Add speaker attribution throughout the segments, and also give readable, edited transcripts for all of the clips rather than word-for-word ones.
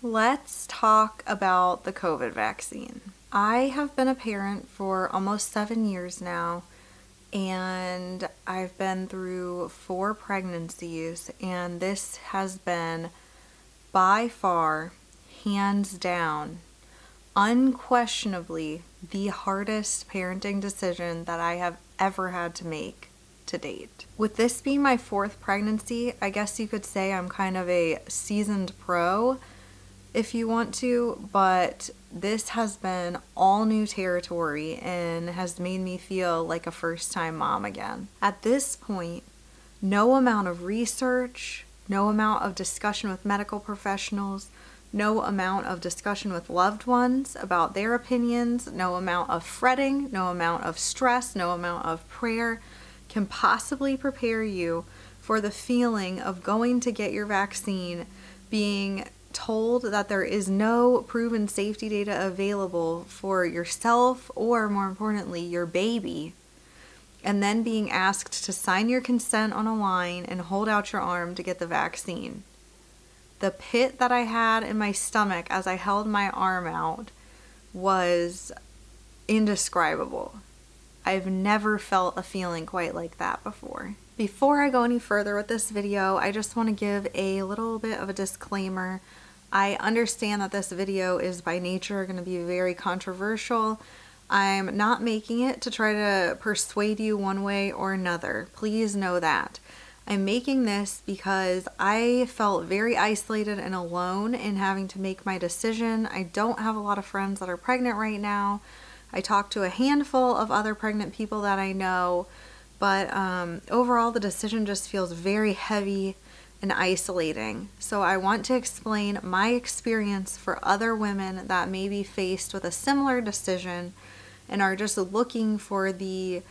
Speaker 1: Let's talk about the COVID vaccine. I have been a parent for almost 7 years now, and I've been through 4 pregnancies, and this has been by far, hands down, unquestionably the hardest parenting decision that I have ever had to make to date. With this being my 4th pregnancy, I guess you could say I'm kind of a seasoned pro, if you want to, but this has been all new territory and has made me feel like a first-time mom again. At this point, no amount of research, no amount of discussion with medical professionals, no amount of discussion with loved ones about their opinions, no amount of fretting, no amount of stress, no amount of prayer can possibly prepare you for the feeling of going to get your vaccine, being told that there is no proven safety data available for yourself or, more importantly, your baby, and then being asked to sign your consent on a line and hold out your arm to get the vaccine. The pit that I had in my stomach as I held my arm out was indescribable. I've never felt a feeling quite like that before. Before I go any further with this video, I just want to give a little bit of a disclaimer. I understand that this video is by nature going to be very controversial. I'm not making it to try to persuade you one way or another. Please know that. I'm making this because I felt very isolated and alone in having to make my decision. I don't have a lot of friends that are pregnant right now. I talked to a handful of other pregnant people that I know, but overall the decision just feels very heavy and isolating. So I want to explain my experience for other women that may be faced with a similar decision and are just looking for the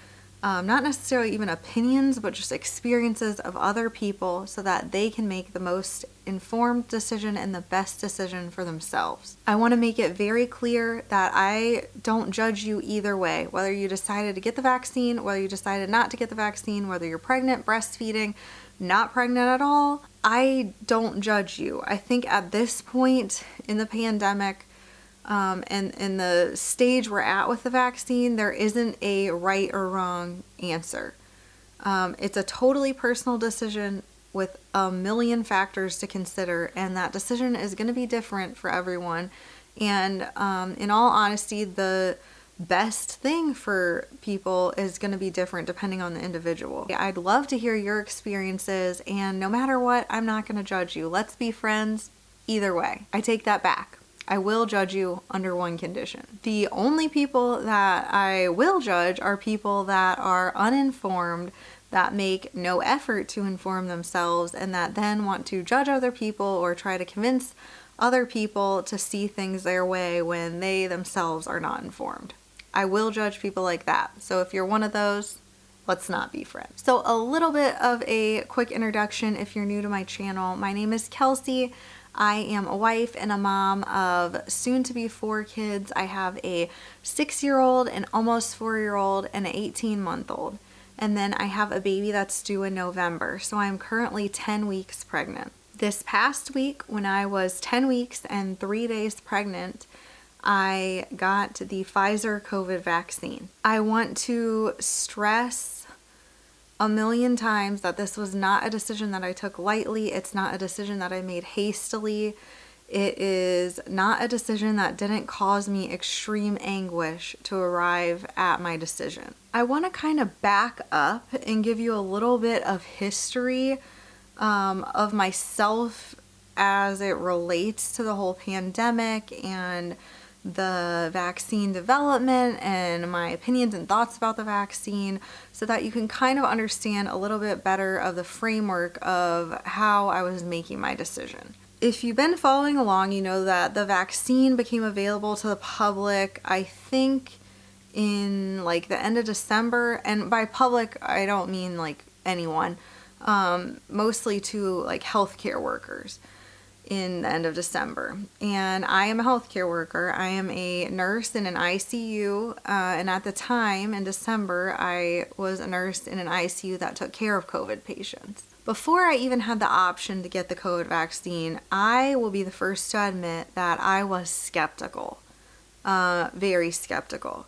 Speaker 1: not necessarily even opinions, but just experiences of other people so that they can make the most informed decision and the best decision for themselves. I want to make it very clear that I don't judge you either way, whether you decided to get the vaccine, whether you decided not to get the vaccine, whether you're pregnant, breastfeeding, not pregnant at all. I don't judge you. I think at this point in the pandemic, and in the stage we're at with the vaccine, there isn't a right or wrong answer. It's a totally personal decision with a million factors to consider, and that decision is going to be different for everyone. And in all honesty, the best thing for people is going to be different depending on the individual. I'd love to hear your experiences, and no matter what, I'm not going to judge you. Let's be friends either way. I take that back. I will judge you under one condition. The only people that I will judge are people that are uninformed, that make no effort to inform themselves, and that then want to judge other people or try to convince other people to see things their way when they themselves are not informed. I will judge people like that. So if you're one of those, let's not be friends. So a little bit of a quick introduction if you're new to my channel. My name is Kelsey. I am a wife and a mom of soon to be 4 kids. I have a 6-year-old, an almost 4-year-old, and an 18-month-old. And then I have a baby that's due in November. So I'm currently 10 weeks pregnant. This past week, when I was 10 weeks and 3 days pregnant, I got the Pfizer COVID vaccine. I want to stress a million times that this was not a decision that I took lightly. It's not a decision that I made hastily. It is not a decision that didn't cause me extreme anguish to arrive at my decision. I want to kind of back up and give you a little bit of history of myself as it relates to the whole pandemic and the vaccine development and my opinions and thoughts about the vaccine, so that you can kind of understand a little bit better of the framework of how I was making my decision. If you've been following along, you know that the vaccine became available to the public, I think in like the end of December, and by public I don't mean like anyone, mostly to like healthcare workers. in the end of December. And I am a healthcare worker. I am a nurse in an ICU. And at the time in December, I was a nurse in an ICU that took care of COVID patients. Before I even had the option to get the COVID vaccine, I will be the first to admit that I was skeptical, very skeptical.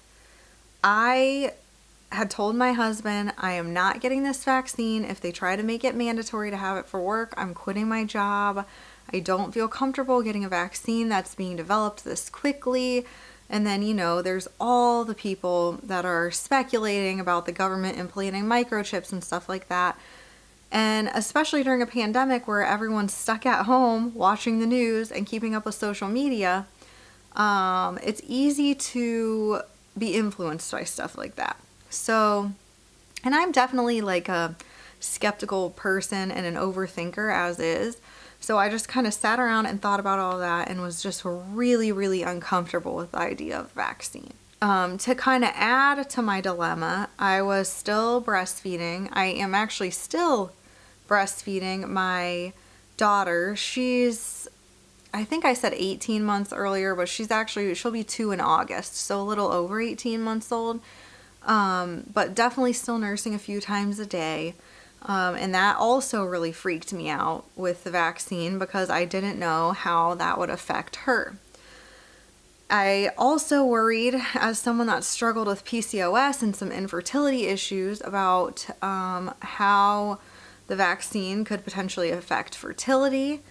Speaker 1: I had told my husband, I am not getting this vaccine. If they try to make it mandatory to have it for work, I'm quitting my job. I don't feel comfortable getting a vaccine that's being developed this quickly. And then, there's all the people that are speculating about the government implanting microchips and stuff like that. And especially during a pandemic where everyone's stuck at home watching the news and keeping up with social media, it's easy to be influenced by stuff like that. So, and I'm definitely like a skeptical person and an overthinker as is. So I just kind of sat around and thought about all that and was just really, really uncomfortable with the idea of vaccine. To kind of add to my dilemma, I was still breastfeeding. I am actually still breastfeeding my daughter. I think I said 18 months earlier, but she'll be 2 in August, so a little over 18 months old. But definitely still nursing a few times a day. And that also really freaked me out with the vaccine because I didn't know how that would affect her. I also worried, as someone that struggled with PCOS and some infertility issues, about how the vaccine could potentially affect fertility,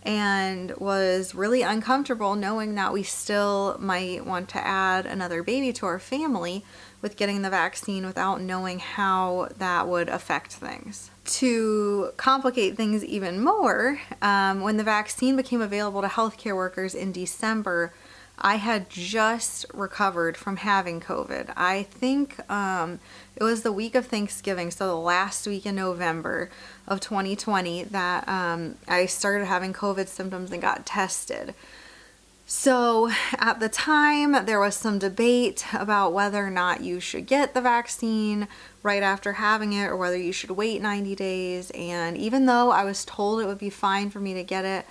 Speaker 1: and was really uncomfortable knowing that we still might want to add another baby to our family with getting the vaccine without knowing how that would affect things. To complicate things even more, when the vaccine became available to healthcare workers in December, I had just recovered from having COVID. I think it was the week of Thanksgiving, so the last week in November of 2020, that I started having COVID symptoms and got tested. So at the time, there was some debate about whether or not you should get the vaccine right after having it or whether you should wait 90 days. And even though I was told it would be fine for me to get it,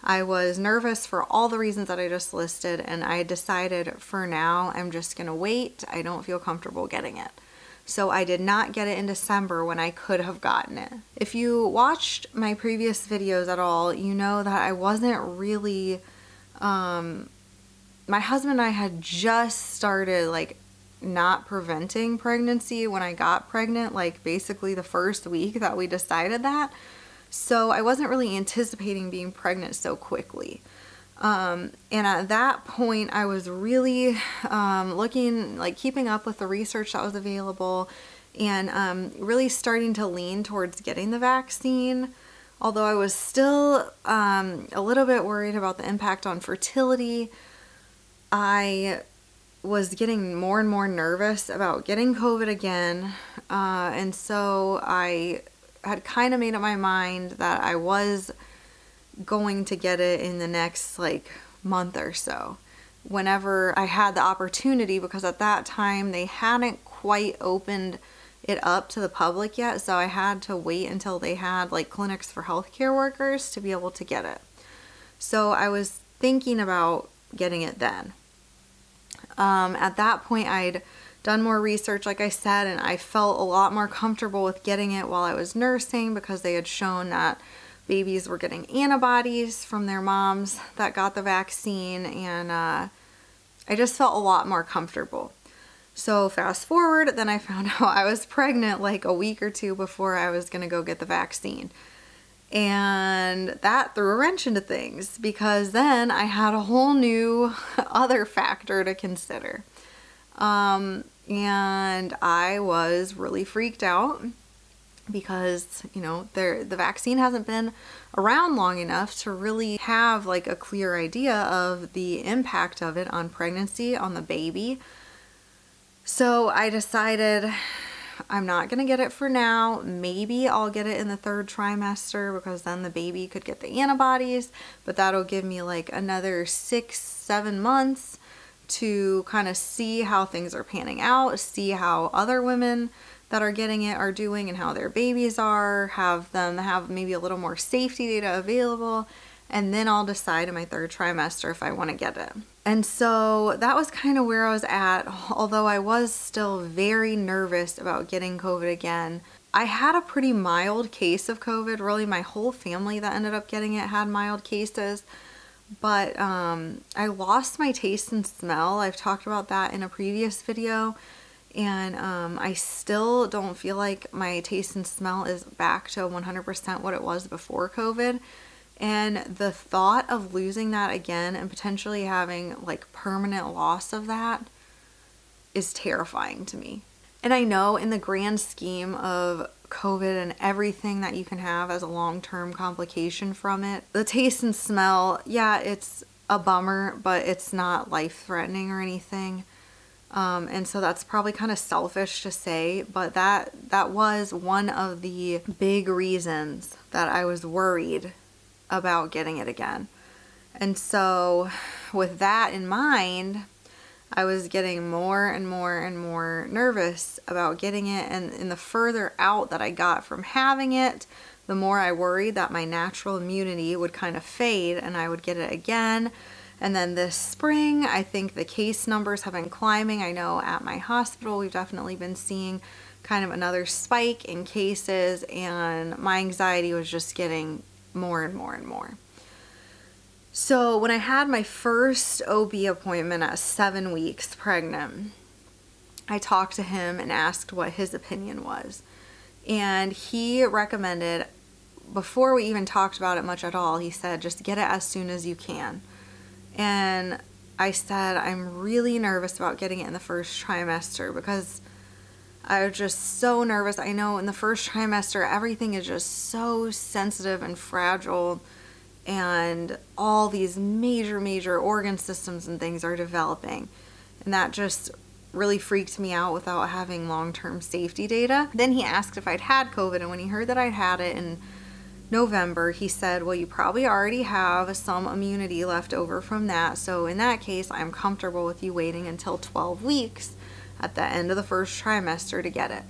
Speaker 1: I was nervous for all the reasons that I just listed, and I decided for now I'm just going to wait. I don't feel comfortable getting it. So I did not get it in December when I could have gotten it. If you watched my previous videos at all, you know that I wasn't really... my husband and I had just started not preventing pregnancy when I got pregnant, basically the first week that we decided that. So I wasn't really anticipating being pregnant so quickly. And at that point, I was really keeping up with the research that was available and really starting to lean towards getting the vaccine. Although I was still a little bit worried about the impact on fertility, I was getting more and more nervous about getting COVID again. And so I had kind of made up my mind that I was going to get it in the next month or so, whenever I had the opportunity, because at that time they hadn't quite opened it up to the public yet, so I had to wait until they had clinics for healthcare workers to be able to get it. So I was thinking about getting it then. At that point, I'd done more research, like I said, and I felt a lot more comfortable with getting it while I was nursing because they had shown that babies were getting antibodies from their moms that got the vaccine, and I just felt a lot more comfortable. So fast forward, then I found out I was pregnant a week or two before I was going to go get the vaccine. And that threw a wrench into things because then I had a whole new other factor to consider. And I was really freaked out because, the vaccine hasn't been around long enough to really have a clear idea of the impact of it on pregnancy, on the baby. So I decided I'm not going to get it for now. Maybe I'll get it in the 3rd trimester because then the baby could get the antibodies, but that'll give me another 6-7 months to kind of see how things are panning out, see how other women that are getting it are doing and how their babies are, have them have maybe a little more safety data available, and then I'll decide in my 3rd trimester if I want to get it. And so that was kind of where I was at, although I was still very nervous about getting COVID again. I had a pretty mild case of COVID. Really, my whole family that ended up getting it had mild cases. But I lost my taste and smell. I've talked about that in a previous video. And I still don't feel like my taste and smell is back to 100% what it was before COVID. And the thought of losing that again and potentially having like permanent loss of that is terrifying to me. And I know in the grand scheme of COVID and everything that you can have as a long-term complication from it, the taste and smell, yeah, it's a bummer, but it's not life-threatening or anything. And so that's probably kind of selfish to say, but that was one of the big reasons that I was worried about getting it again. And so with that in mind, I was getting more and more and more nervous about getting it. And the further out that I got from having it, the more I worried that my natural immunity would kind of fade and I would get it again. And then this spring, I think the case numbers have been climbing. I know at my hospital, we've definitely been seeing kind of another spike in cases, and my anxiety was just getting more and more and more. So when I had my first OB appointment at 7 weeks pregnant, I talked to him and asked what his opinion was. And he recommended, before we even talked about it much at all, he said, just get it as soon as you can. And I said, I'm really nervous about getting it in the 1st trimester because I was just so nervous. I know in the 1st trimester, everything is just so sensitive and fragile, and all these major organ systems and things are developing. And that just really freaked me out without having long-term safety data. Then he asked if I'd had COVID, and when he heard that I'd had it in November, he said, well, you probably already have some immunity left over from that. So in that case, I'm comfortable with you waiting until 12 weeks at the end of the 1st trimester to get it.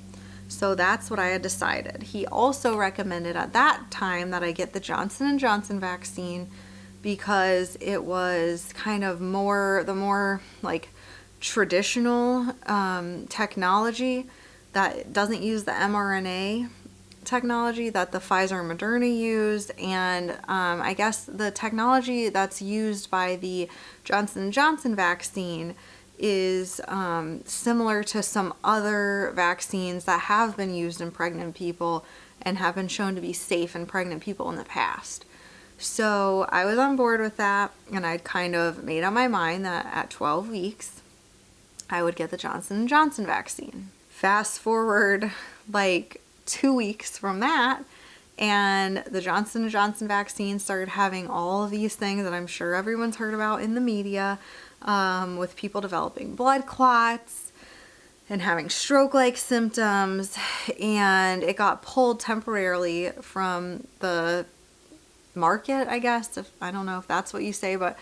Speaker 1: So that's what I had decided. He also recommended at that time that I get the Johnson & Johnson vaccine because it was kind of the more like traditional technology that doesn't use the mRNA technology that the Pfizer and Moderna used, and I guess the technology that's used by the Johnson & Johnson vaccine is similar to some other vaccines that have been used in pregnant people and have been shown to be safe in pregnant people in the past. So I was on board with that, and I'd kind of made up my mind that at 12 weeks I would get the Johnson & Johnson vaccine. Fast forward like 2 weeks from that, and the Johnson & Johnson vaccine started having all of these things that I'm sure everyone's heard about in the media, with people developing blood clots and having stroke-like symptoms, and it got pulled temporarily from the market, I guess. I don't know if that's what you say, but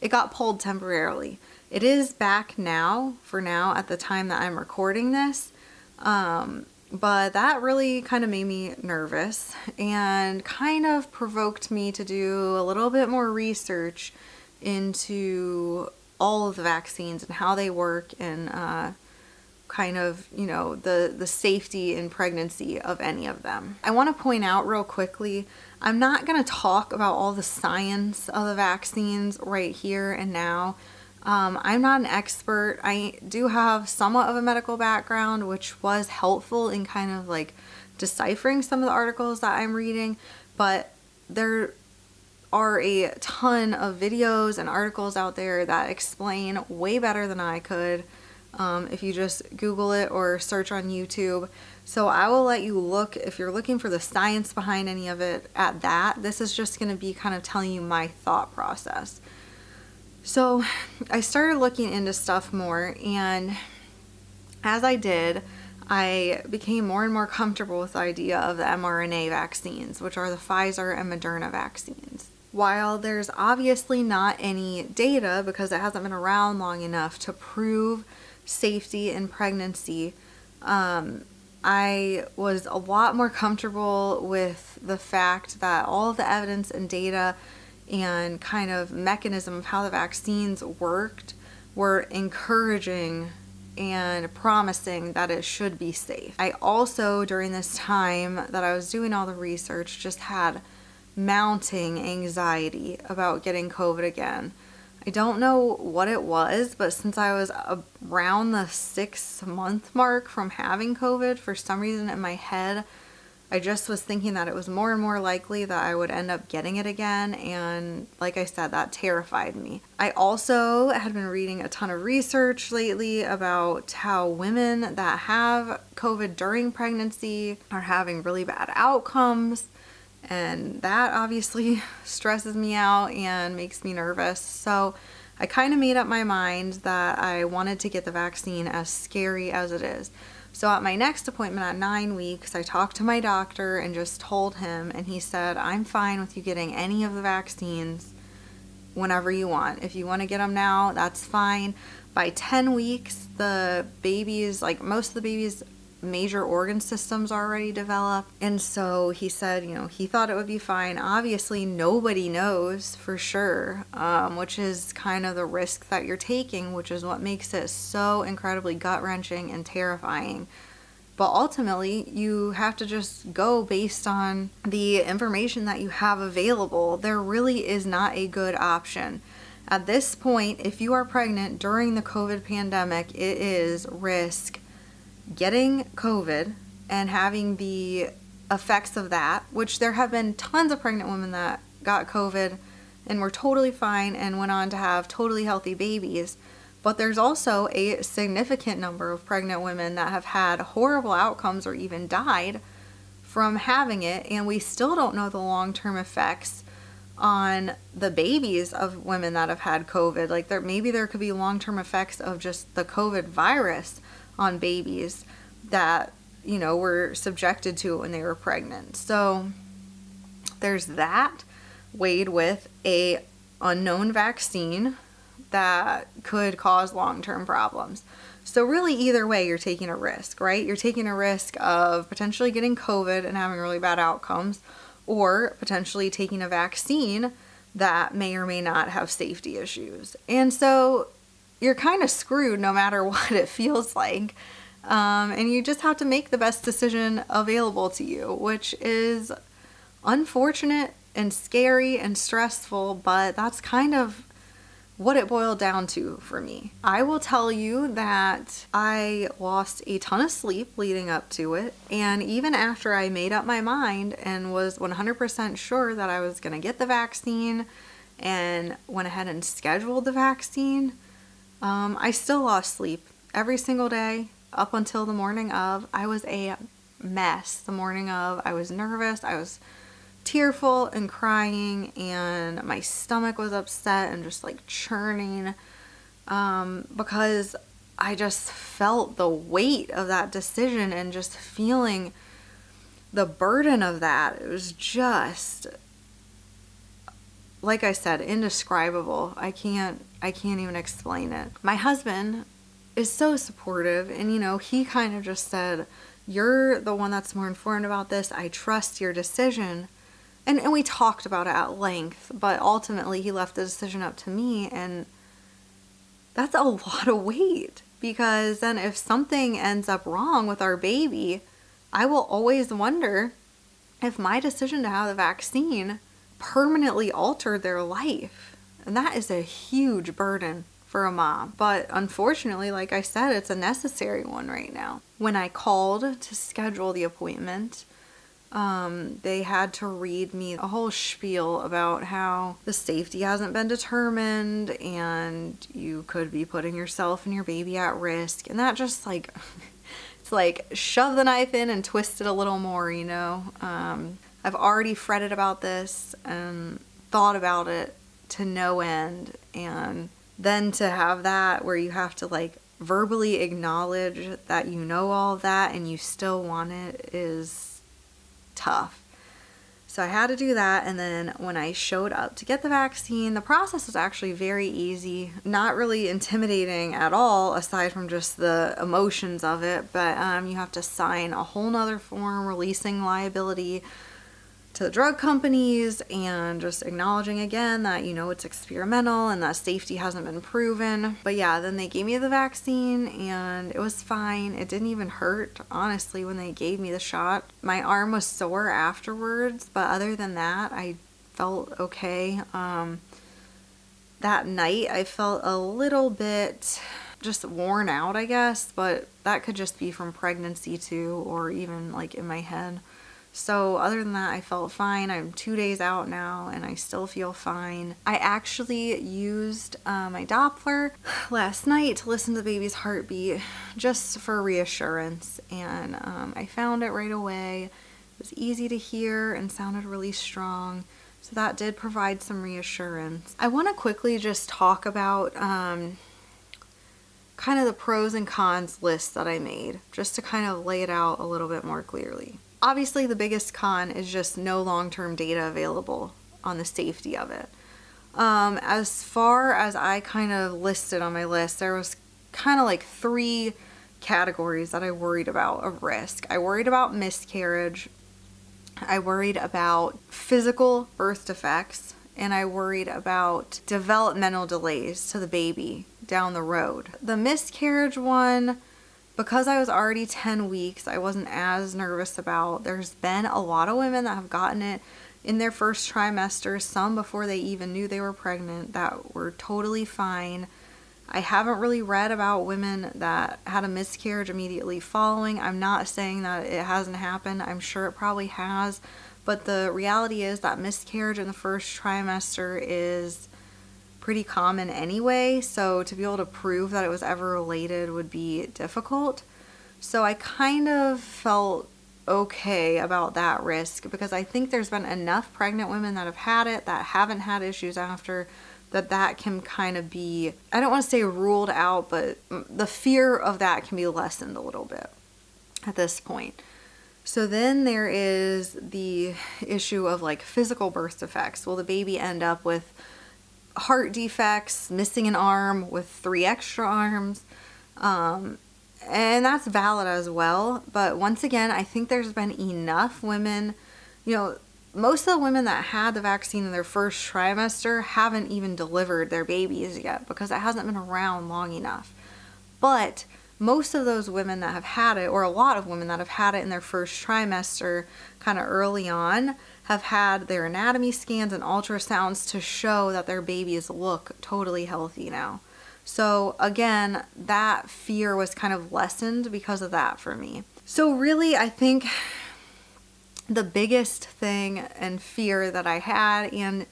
Speaker 1: it got pulled temporarily. It is back now, for now, at the time that I'm recording this. But that really kind of made me nervous and kind of provoked me to do a little bit more research into all of the vaccines and how they work, and kind of, the safety in pregnancy of any of them. I want to point out real quickly, I'm not going to talk about all the science of the vaccines right here and now. I'm not an expert. I do have somewhat of a medical background, which was helpful in kind of like deciphering some of the articles that I'm reading, but there are a ton of videos and articles out there that explain way better than I could, if you just Google it or search on YouTube. So I will let you look, if you're looking for the science behind any of it, at that. This is just going to be kind of telling you my thought process. So I started looking into stuff more, and as I did, I became more and more comfortable with the idea of the mRNA vaccines, which are the Pfizer and Moderna vaccines. While there's obviously not any data because it hasn't been around long enough to prove safety in pregnancy, I was a lot more comfortable with the fact that all of the evidence and data and kind of mechanism of how the vaccines worked were encouraging and promising that it should be safe. I also, during this time that I was doing all the research, just had mounting anxiety about getting COVID again. I don't know what it was, but since I was around the 6-month mark from having COVID, for some reason in my head, I just was thinking that it was more and more likely that I would end up getting it again. And like I said, that terrified me. I also had been reading a ton of research lately about how women that have COVID during pregnancy are having really bad outcomes. And that obviously stresses me out and makes me nervous. So I kind of made up my mind that I wanted to get the vaccine, as scary as it is. So at my next appointment at 9 weeks, I talked to my doctor and just told him, and he said, I'm fine with you getting any of the vaccines whenever you want. If you want to get them now, that's fine. By 10 weeks, the babies, like most of the babies, major organ systems already developed. And so he said, he thought it would be fine. Obviously, nobody knows for sure, which is kind of the risk that you're taking, which is what makes it so incredibly gut-wrenching and terrifying. But ultimately, you have to just go based on the information that you have available. There really is not a good option. At this point, if you are pregnant during the COVID pandemic, it is risk getting COVID and having the effects of that, which there have been tons of pregnant women that got COVID and were totally fine and went on to have totally healthy babies. But there's also a significant number of pregnant women that have had horrible outcomes or even died from having it, and we still don't know the long-term effects on the babies of women that have had COVID. Like maybe there could be long-term effects of just the COVID virus on babies that, were subjected to it when they were pregnant. So there's that, weighed with a unknown vaccine that could cause long-term problems. So really either way, you're taking a risk, right? You're taking a risk of potentially getting COVID and having really bad outcomes, or potentially taking a vaccine that may or may not have safety issues. And so you're kind of screwed no matter what it feels like. And you just have to make the best decision available to you, which is unfortunate and scary and stressful, but that's kind of what it boiled down to for me. I will tell you that I lost a ton of sleep leading up to it. And even after I made up my mind and was 100% sure that I was going to get the vaccine and went ahead and scheduled the vaccine, I still lost sleep every single day up until the morning of. I was a mess the morning of. I was nervous. I was tearful and crying, and my stomach was upset and just like churning because I just felt the weight of that decision and just feeling the burden of that. It was just, like I said, indescribable. I can't even explain it. My husband is so supportive, and he kind of just said, you're the one that's more informed about this. I trust your decision. And we talked about it at length, but ultimately he left the decision up to me, and that's a lot of weight, because then if something ends up wrong with our baby, I will always wonder if my decision to have the vaccine permanently altered their life. And that is a huge burden for a mom. But unfortunately, like I said, it's a necessary one right now. When I called to schedule the appointment, they had to read me a whole spiel about how the safety hasn't been determined and you could be putting yourself and your baby at risk. And that just it's like shove the knife in and twist it a little more, I've already fretted about this and thought about it to no end. And then to have that where you have to verbally acknowledge that all of that and you still want it is tough. So I had to do that. And then when I showed up to get the vaccine, the process was actually very easy, not really intimidating at all, aside from just the emotions of it. But you have to sign a whole nother form releasing liability to to the drug companies and just acknowledging again that, it's experimental and that safety hasn't been proven. But yeah, then they gave me the vaccine and it was fine. It didn't even hurt, honestly, when they gave me the shot. My arm was sore afterwards, but other than that, I felt okay. That night, I felt a little bit just worn out, I guess, but that could just be from pregnancy too, or even like in my head. So other than that, I felt fine. I'm 2 days out now and I still feel fine. I actually used my Doppler last night to listen to the baby's heartbeat just for reassurance, and I found it right away. It was easy to hear and sounded really strong. So that did provide some reassurance. I want to quickly just talk about kind of the pros and cons list that I made, just to kind of lay it out a little bit more clearly. Obviously, the biggest con is just no long-term data available on the safety of it. As far as I kind of listed on my list, there was kind of like 3 categories that I worried about of risk. I worried about miscarriage, I worried about physical birth defects, and I worried about developmental delays to the baby down the road. The miscarriage one, because I was already 10 weeks, I wasn't as nervous about. There's been a lot of women that have gotten it in their first trimester, some before they even knew they were pregnant, that were totally fine. I haven't really read about women that had a miscarriage immediately following. I'm not saying that it hasn't happened. I'm sure it probably has. But the reality is that miscarriage in the first trimester is pretty common anyway, so to be able to prove that it was ever related would be difficult. So I kind of felt okay about that risk, because I think there's been enough pregnant women that have had it that haven't had issues after, that can kind of be, I don't want to say ruled out, but the fear of that can be lessened a little bit at this point. So then there is the issue of like physical birth defects. Will the baby end up with heart defects, missing an arm, with 3 extra arms? And that's valid as well. But once again, I think there's been enough women, most of the women that had the vaccine in their first trimester haven't even delivered their babies yet, because it hasn't been around long enough. But most of those women that have had it, or a lot of women that have had it in their first trimester kind of early on, have had their anatomy scans and ultrasounds to show that their babies look totally healthy now. So again, that fear was kind of lessened because of that for me. So really, I think the biggest thing and fear that I had, and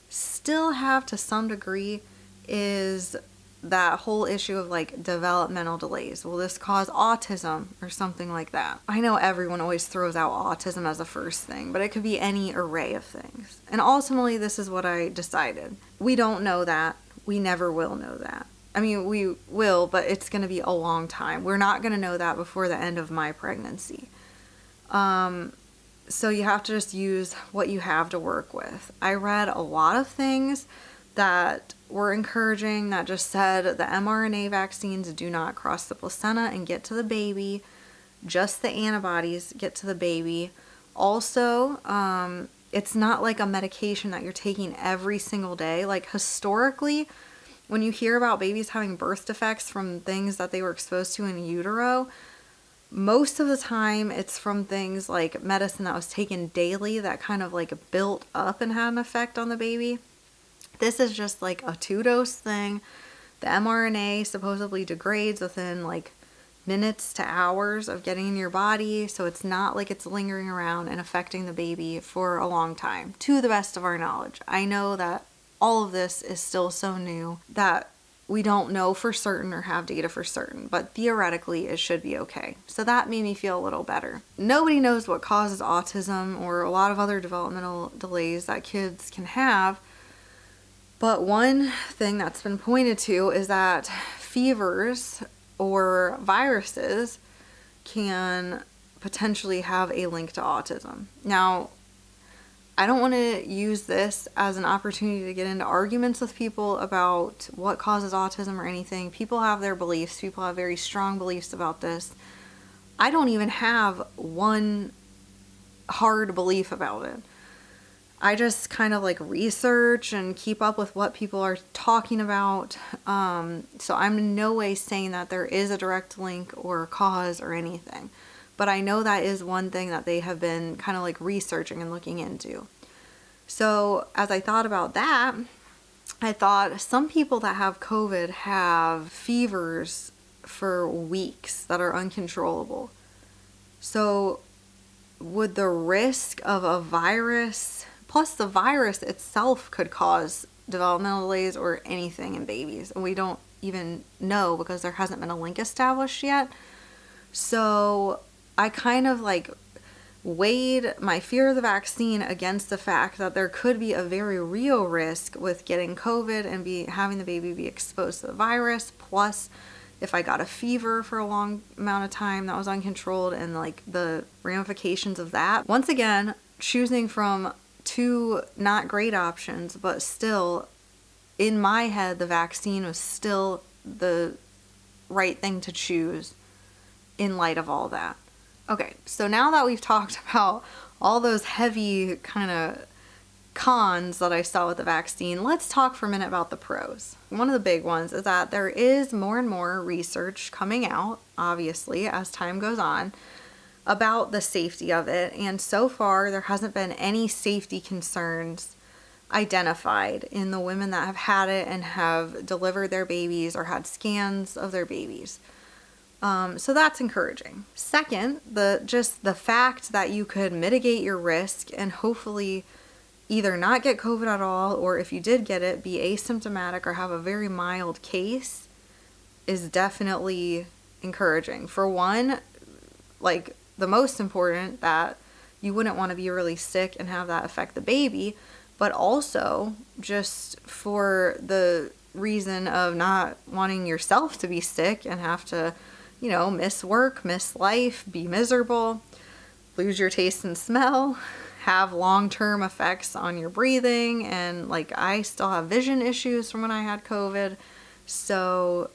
Speaker 1: still have to some degree, is that whole issue of like developmental delays. Will this cause autism or something like that? I know everyone always throws out autism as the first thing, but it could be any array of things. And ultimately, this is what I decided. We don't know that. We never will know that. I mean, we will, but it's going to be a long time. We're not going to know that before the end of my pregnancy. So you have to just use what you have to work with. I read a lot of things that were encouraging, that just said the mRNA vaccines do not cross the placenta and get to the baby. Just the antibodies get to the baby. Also, it's not like a medication that you're taking every single day. Like historically, when you hear about babies having birth defects from things that they were exposed to in utero, most of the time it's from things like medicine that was taken daily that kind of like built up and had an effect on the baby. This is just like a 2-dose thing. The mRNA supposedly degrades within like minutes to hours of getting in your body, so it's not like it's lingering around and affecting the baby for a long time, to the best of our knowledge. I know that all of this is still so new that we don't know for certain or have data for certain, but theoretically it should be okay. So that made me feel a little better. Nobody knows what causes autism or a lot of other developmental delays that kids can have, but one thing that's been pointed to is that fevers or viruses can potentially have a link to autism. Now, I don't want to use this as an opportunity to get into arguments with people about what causes autism or anything. People have their beliefs. People have very strong beliefs about this. I don't even have one hard belief about it. I just kind of like research and keep up with what people are talking about. So I'm in no way saying that there is a direct link or cause or anything. But I know that is one thing that they have been kind of like researching and looking into. So as I thought about that, I thought some people that have COVID have fevers for weeks that are uncontrollable. So would the risk of a virus, plus the virus itself could cause developmental delays or anything in babies, and we don't even know because there hasn't been a link established yet. So I kind of like weighed my fear of the vaccine against the fact that there could be a very real risk with getting COVID and having the baby be exposed to the virus, plus if I got a fever for a long amount of time that was uncontrolled, and like the ramifications of that. Once again, choosing from two not great options, but still in my head the vaccine was still the right thing to choose in light of all that. Okay, so now that we've talked about all those heavy kind of cons that I saw with the vaccine, let's talk for a minute about the pros. One of the big ones is that there is more and more research coming out, obviously, as time goes on, about the safety of it. And so far, there hasn't been any safety concerns identified in the women that have had it and have delivered their babies or had scans of their babies. So that's encouraging. Second, the fact that you could mitigate your risk and hopefully either not get COVID at all, or if you did get it, be asymptomatic or have a very mild case is definitely encouraging. For one, like the most important, that you wouldn't want to be really sick and have that affect the baby, but also just for the reason of not wanting yourself to be sick and have to, miss work, miss life, be miserable, lose your taste and smell, have long-term effects on your breathing. And like, I still have vision issues from when I had COVID. So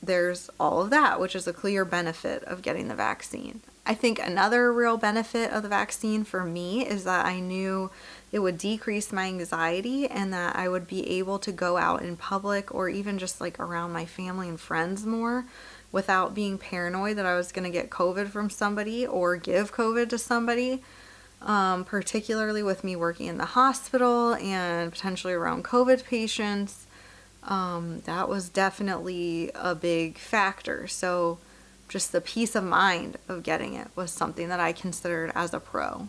Speaker 1: there's all of that, which is a clear benefit of getting the vaccine. I think another real benefit of the vaccine for me is that I knew it would decrease my anxiety and that I would be able to go out in public or even just like around my family and friends more without being paranoid that I was going to get COVID from somebody or give COVID to somebody, particularly with me working in the hospital and potentially around COVID patients. That was definitely a big factor. So just the peace of mind of getting it was something that I considered as a pro.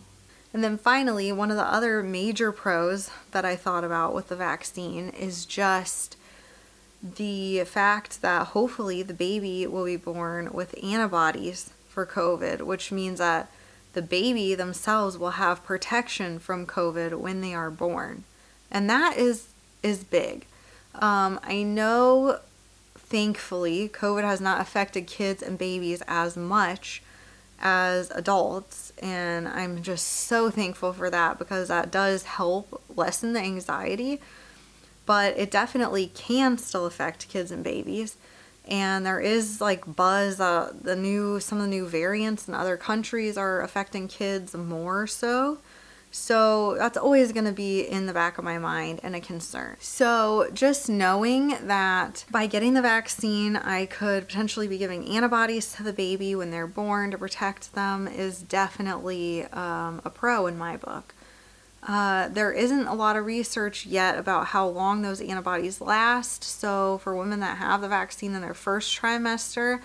Speaker 1: And then finally, one of the other major pros that I thought about with the vaccine is just the fact that hopefully the baby will be born with antibodies for COVID, which means that the baby themselves will have protection from COVID when they are born. And that is big. I know, thankfully, COVID has not affected kids and babies as much as adults, and I'm just so thankful for that because that does help lessen the anxiety. But it definitely can still affect kids and babies. And there is like buzz, some of the new variants in other countries are affecting kids more so. So that's always going to be in the back of my mind and a concern. So just knowing that by getting the vaccine, I could potentially be giving antibodies to the baby when they're born to protect them is definitely a pro in my book. There isn't a lot of research yet about how long those antibodies last. So for women that have the vaccine in their first trimester,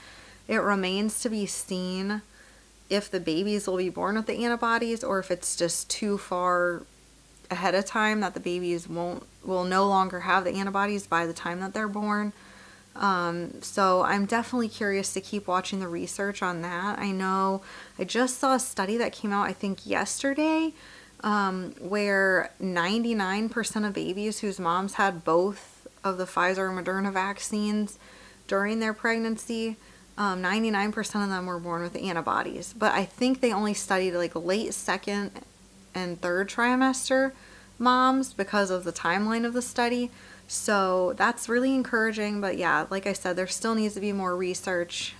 Speaker 1: it remains to be seen if the babies will be born with the antibodies or if it's just too far ahead of time that the babies will no longer have the antibodies by the time that they're born. So I'm definitely curious to keep watching the research on that. I know I just saw a study that came out, I think yesterday, where 99% of babies whose moms had both of the Pfizer and Moderna vaccines during their pregnancy, 99% of them were born with antibodies. But I think they only studied like late second and third trimester moms because of the timeline of the study. So that's really encouraging. But yeah, like I said, there still needs to be more research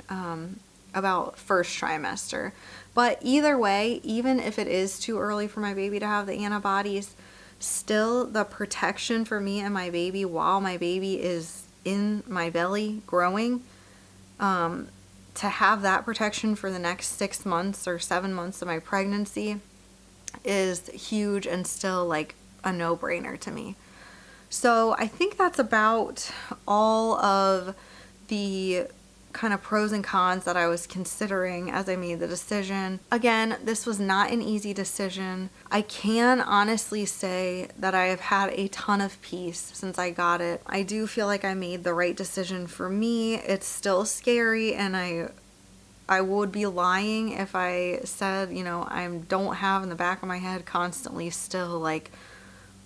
Speaker 1: about first trimester. But either way, even if it is too early for my baby to have the antibodies, still the protection for me and my baby while my baby is in my belly growing, to have that protection for the next 6 months or 7 months of my pregnancy is huge and still like a no-brainer to me. So I think that's about all of the kind of pros and cons that I was considering as I made the decision. Again, this was not an easy decision. I can honestly say that I have had a ton of peace since I got it. I do feel like I made the right decision for me. It's still scary, and I would be lying if I said, I don't have in the back of my head constantly still like,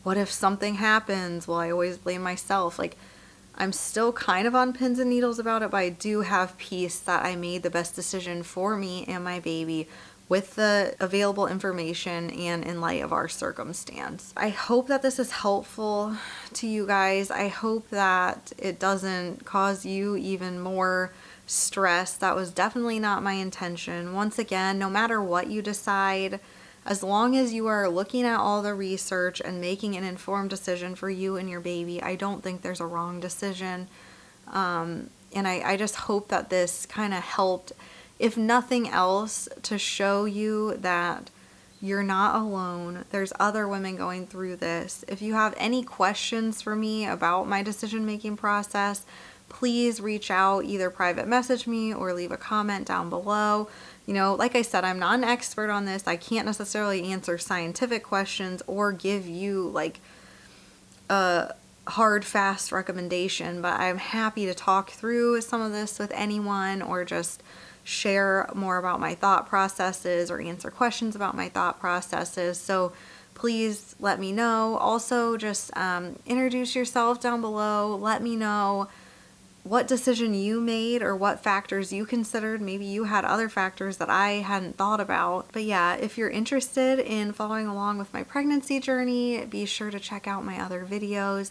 Speaker 1: what if something happens? Well, I always blame myself. Like, I'm still kind of on pins and needles about it, but I do have peace that I made the best decision for me and my baby with the available information and in light of our circumstance. I hope that this is helpful to you guys. I hope that it doesn't cause you even more stress. That was definitely not my intention. Once again, no matter what you decide, as long as you are looking at all the research and making an informed decision for you and your baby, I don't think there's a wrong decision. And I just hope that this kind of helped, if nothing else, to show you that you're not alone. There's other women going through this. If you have any questions for me about my decision-making process, please reach out, either private message me or leave a comment down below. Like I said, I'm not an expert on this. I can't necessarily answer scientific questions or give you like a hard, fast recommendation, but I'm happy to talk through some of this with anyone or just share more about my thought processes or answer questions about my thought processes. So please let me know. Also, just introduce yourself down below. Let me know what decision you made or what factors you considered. Maybe you had other factors that I hadn't thought about. But yeah, if you're interested in following along with my pregnancy journey, be sure to check out my other videos.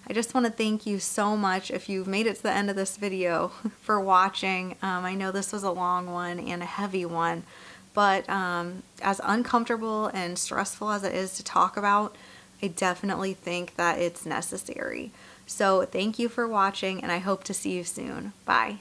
Speaker 1: I just want to thank you so much if you've made it to the end of this video for watching. I know this was a long one and a heavy one, but as uncomfortable and stressful as it is to talk about, I definitely think that it's necessary. So thank you for watching, and I hope to see you soon. Bye.